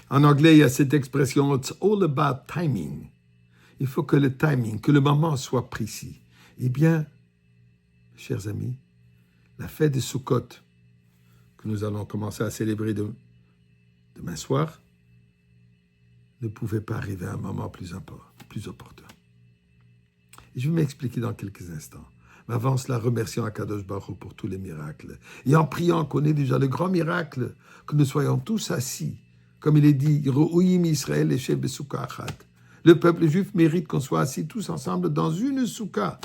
En anglais, il y a cette expression « It's all about timing ». Il faut que le timing, que le moment soit précis. Eh bien, chers amis, la fête de Sukkot, que nous allons commencer à célébrer demain soir, ne pouvait pas arriver à un moment plus opportun. Et je vais m'expliquer dans quelques instants. Mais avant cela, remercions Akadosh Baruch Hu pour tous les miracles. Et en priant qu'on ait déjà le grand miracle, que nous soyons tous assis, comme il est dit, Ro'uyim Israël et Sheb Besouka Achat. Le peuple juif mérite qu'on soit assis tous ensemble dans une souka.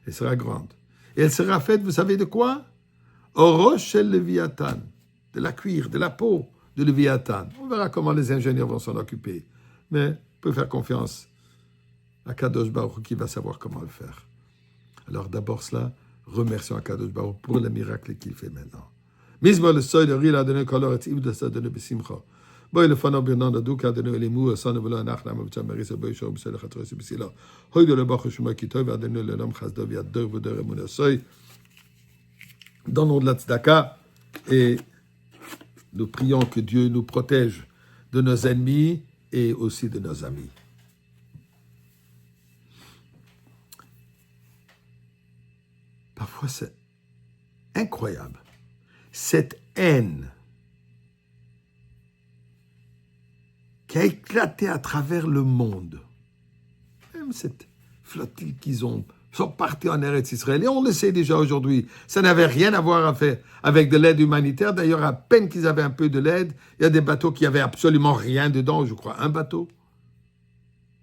Elle sera grande. Et elle sera faite, vous savez de quoi? Au roche el Léviathan, de la cuir, de la peau de Léviathan. On verra comment les ingénieurs vont s'en occuper. Mais on peut faire confiance à Kadosh Baruch Hu qui va savoir comment le faire. Alors d'abord cela, remercions à Kadosh Baruch Hu pour le miracle qu'il fait maintenant. Mizmor le soy de ril a donné kolor et ivde sa donné besimcha. Boy le fano birnan da duka donné les mou sans vouloir nachna ma bcha maris boy show bsel khatra sibsila. Hoy de le bach shuma kitov a donné le lam khaz dav yad dor vodor mon soy. Donnons de la tzedaka et nous prions que Dieu nous protège de nos ennemis et aussi de nos amis. Parfois, c'est incroyable. Cette haine qui a éclaté à travers le monde, même cette flottille qu'ils sont partis en Eretz Israël, et on le sait déjà aujourd'hui, ça n'avait rien à voir avec de l'aide humanitaire. D'ailleurs, à peine qu'ils avaient un peu de l'aide, il y a des bateaux qui n'avaient absolument rien dedans, je crois, un bateau.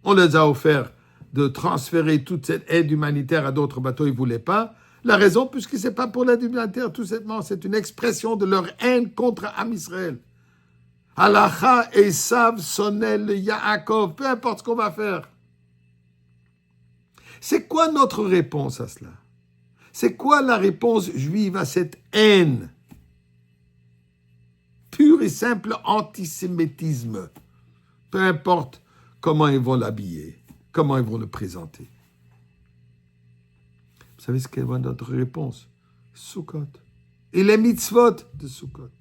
On les a offert de transférer toute cette aide humanitaire à d'autres bateaux, ils ne voulaient pas. La raison, puisque ce n'est pas pour l'aide humanitaire, tout simplement, c'est une expression de leur haine contre Am Israël. Halacha, Esav, Sonel, Yaakov, peu importe ce qu'on va faire. C'est quoi notre réponse à cela? C'est quoi la réponse juive à cette haine? Pur et simple antisémitisme. Peu importe comment ils vont l'habiller, comment ils vont le présenter. Vous savez ce qu'est notre réponse? Sukkot. Et les mitzvot de Sukkot.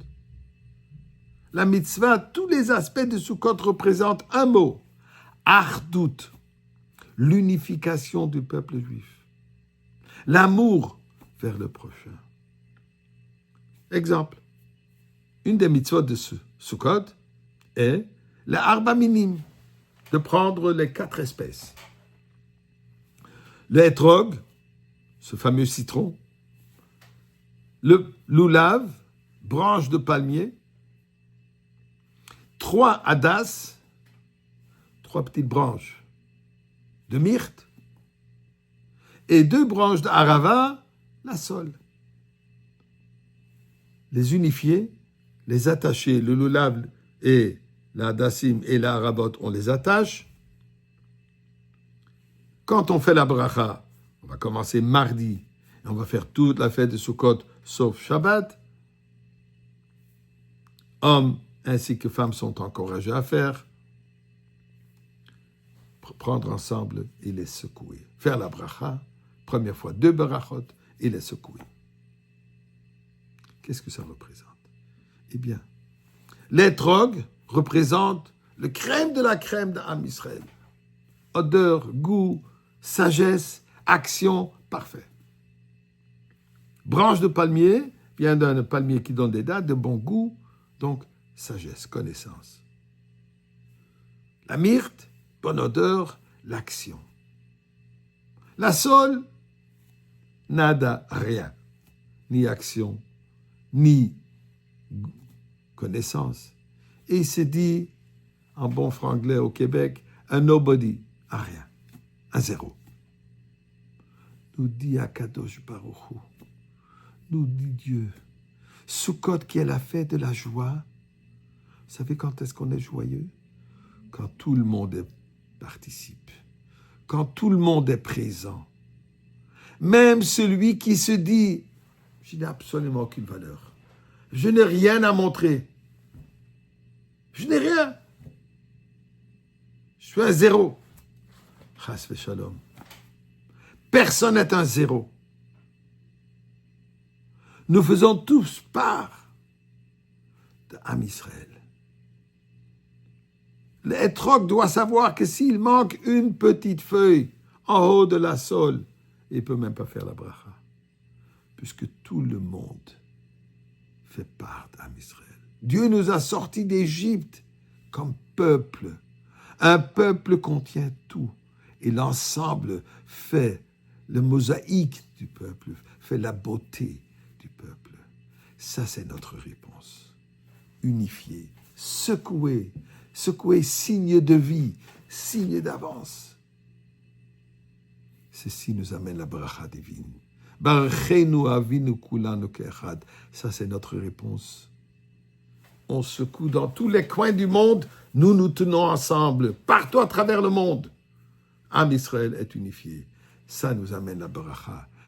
La mitzvah, tous les aspects de Sukkot représentent un mot. Achdout. L'unification du peuple juif. L'amour vers le prochain. Exemple. Une des mitzvot de Sukkot est le arba minim, de prendre les 4 espèces. Le etrog, ce fameux citron, le loulav, branche de palmier, 3 hadas, 3 petites branches de myrte, et 2 branches d'arava, la sole. Les unifier, les attacher, le loulav et la hadassim et la harabot, on les attache. Quand on fait la bracha, on va commencer mardi, et on va faire toute la fête de Sukkot, sauf Shabbat. Hommes ainsi que femmes sont encouragés à faire. Prendre ensemble et les secouer. Faire la bracha, première fois 2 brachot, et les secouer. Qu'est-ce que ça représente? Eh bien, l'étrog représente le crème de la crème d'Am Israël. Odeur, goût, sagesse, action, parfait. Branche de palmier, vient d'un palmier qui donne des dattes, de bon goût, donc sagesse, connaissance. La myrte, bonne odeur, l'action. La sole, nada, rien. Ni action, ni connaissance. Et il se dit, en bon franglais au Québec, un nobody, un rien, un zéro. Nous dit Akadosh Baruch Hu, nous dit Dieu, Sukkot qui est la fête de la joie. Vous savez quand est-ce qu'on est joyeux? Quand tout le monde participe, quand tout le monde est présent. Même celui qui se dit, je n'ai absolument aucune valeur. Je n'ai rien à montrer. Je n'ai rien. Je suis un zéro. Chas v'shalom. Personne n'est un zéro. Nous faisons tous part de Am Israël. L'étroc doit savoir que s'il manque une petite feuille en haut de la sole, il ne peut même pas faire la bracha. Puisque tout le monde fait part d'Am Israël. Dieu nous a sortis d'Égypte comme peuple. Un peuple contient tout. Et l'ensemble fait le mosaïque du peuple, fait la beauté du peuple. Ça, c'est notre réponse. Unifier, secouer, signe de vie, signe d'avance. Ceci nous amène la bracha divine. Barachenu avinu kulanu ke'echad. Ça, c'est notre réponse. On secoue dans tous les coins du monde, nous tenons ensemble, partout à travers le monde. Am Israël est unifié. Ça nous amène la bracha